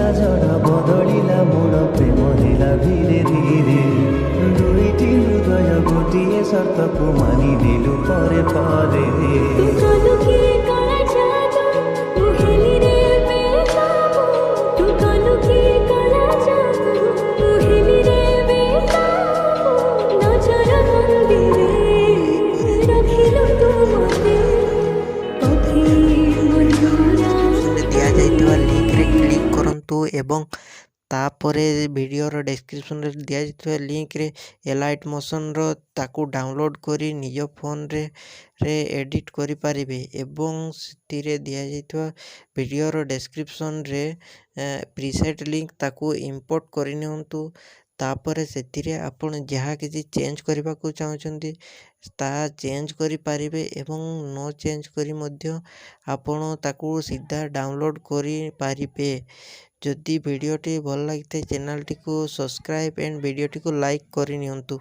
ଆସିଲା ଝଡ଼ ବଦଳିଲା ମୋଡ଼ ପ୍ରେମ ହେଲା ଧୀରେ ଧୀରେ ଦୁଇଟି ହୃଦୟ ଗୋଟିଏ ସର୍ତ୍ତକୁ ମାନିନେଲୁ ପରେ ପରେ दिया लिंक रे क्लिक करंतु एवं तापरे वीडियोर डिस्क्रिप्शन रे दिया जाइଥିବା लिंक रे एलाइट मोशन रो ताकू डाउनलोड करी निज फोन रे एडिट करि पारिबे एवं सितिरे दिया जाइଥିବା वीडियोर डिस्क्रिप्शन रे प्रीसेट लिंक ताकू इंपोर्ट करि नियंतु तापरे सेतिरे आपण जहाँ किसी चेंज करबा को चाहउछंती ता चेंज करि पारिबे एवं नो चेंज करी मध्य आपण ताकू सीधा डाउनलोड करि पारिबे। जदि वीडियोटी भल लगी चैनल टी को सब्सक्राइब एंड वीडियोटी को लाइक करि नियंतु।